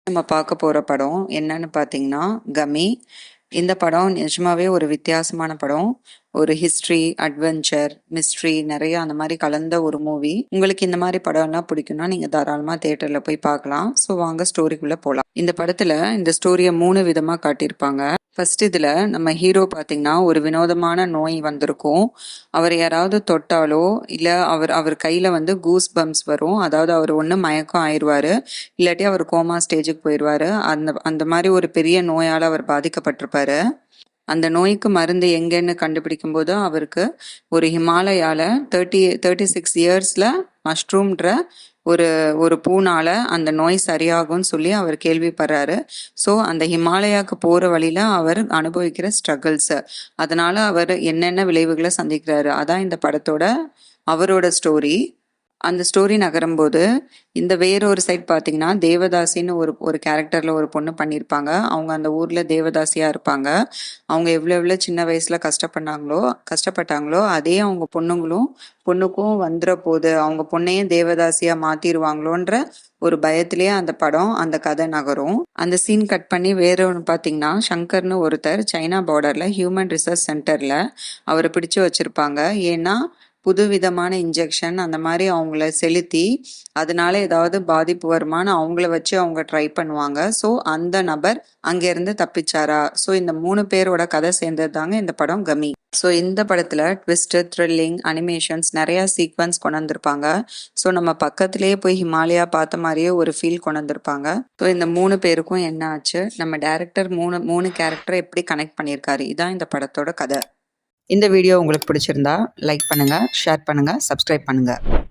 நம்ம பார்க்க போகிற படம் என்னன்னு பார்த்தீங்கன்னா கமி. இந்த படம் நிஜமாவே ஒரு வித்தியாசமான படம். ஒரு ஹிஸ்ட்ரி, அட்வென்ச்சர், மிஸ்ட்ரி நிறைய அந்த மாதிரி கலந்த ஒரு மூவி. உங்களுக்கு இந்த மாதிரி படம்லாம் பிடிக்கும்னா நீங்கள் தாராளமாக தேட்டரில் போய் பார்க்கலாம். ஸோ வாங்க ஸ்டோரிக்குள்ளே போகலாம். இந்த படத்தில் இந்த ஸ்டோரியை 3 விதமாக காட்டியிருப்பாங்க. ஃபர்ஸ்ட் இதில் நம்ம ஹீரோ பார்த்தீங்கன்னா ஒரு வினோதமான நோய் வந்திருக்கும். அவர் யாராவது தொட்டாலோ இல்லை அவர் கையில் வந்து கூஸ் பம்ப்ஸ் வரும். அதாவது அவர் ஒன்று மயக்கம் ஆயிடுவார், இல்லாட்டி அவர் கோமா ஸ்டேஜுக்கு போயிடுவார். அந்த அந்த மாதிரி ஒரு பெரிய நோயால் அவர் பாதிக்கப்பட்டிருப்பாரு. அந்த நோய்க்கு மருந்து எங்கன்னு கண்டுபிடிக்கும் போது அவருக்கு ஒரு ஹிமாலயால 36 இயர்ஸ்ல மஷ்ரூம்ன்ற ஒரு ஒரு பூனால அந்த நோய் சரியாகும்னு சொல்லி அவர் கேள்விப்படுறாரு. ஸோ அந்த ஹிமாலயாவுக்கு போகிற வழியில அவர் அனுபவிக்கிற ஸ்ட்ரகிள்ஸ், அதனால அவர் என்னென்ன விளைவுகளை சந்திக்கிறாரு, அதான் இந்த படத்தோட அவரோட ஸ்டோரி. அந்த ஸ்டோரி நகரும்போது இந்த வேறொரு சைட் பார்த்தீங்கன்னா தேவதாசின்னு ஒரு கேரக்டரில் ஒரு பொண்ணு பண்ணியிருப்பாங்க. அவங்க அந்த ஊரில் தேவதாசியாக இருப்பாங்க. அவங்க எவ்வளோ சின்ன வயசில் கஷ்டப்பட்டாங்களோ அதே அவங்க பொண்ணுக்கும் வந்துட போகுது, அவங்க பொண்ணையும் தேவதாசியாக மாற்றிடுவாங்களோன்ற ஒரு பயத்திலேயே அந்த கதை நகரும். அந்த சீன் கட் பண்ணி வேற ஒன்று பார்த்தீங்கன்னா சங்கர்னு ஒருத்தர் சைனா பார்டரில் ஹியூமன் ரிசர்ச் சென்டரில் அவரை பிடிச்சு வச்சுருப்பாங்க. ஏன்னா புதுவிதமான இன்ஜெக்ஷன் அந்த மாதிரி அவங்கள செலுத்தி அதனால ஏதாவது பாதிப்பு வருமானு அவங்கள வச்சு அவங்க ட்ரை பண்ணுவாங்க. ஸோ அந்த நபர் அங்கேருந்து தப்பிச்சாரா? ஸோ இந்த 3 பேரோட கதை சேர்ந்தது தாங்க இந்த படம் கமி. ஸோ இந்த படத்தில் ட்விஸ்ட், த்ரில்லிங், அனிமேஷன்ஸ் நிறையா சீக்வன்ஸ் கொண்டு வந்திருப்பாங்க. ஸோ நம்ம பக்கத்துலேயே போய் ஹிமாலயா பார்த்த மாதிரியே ஒரு ஃபீல் கொண்டு வந்திருப்பாங்க. ஸோ இந்த 3 பேருக்கும் என்ன ஆச்சு, நம்ம டேரக்டர் மூணு கேரக்டரை எப்படி கனெக்ட் பண்ணியிருக்காரு, இதான் இந்த படத்தோட கதை. இந்த வீடியோ உங்களுக்கு பிடிச்சிருந்தா லைக் பண்ணுங்கள், ஷேர் பண்ணுங்கள், சப்ஸ்கிரைப் பண்ணுங்கள்.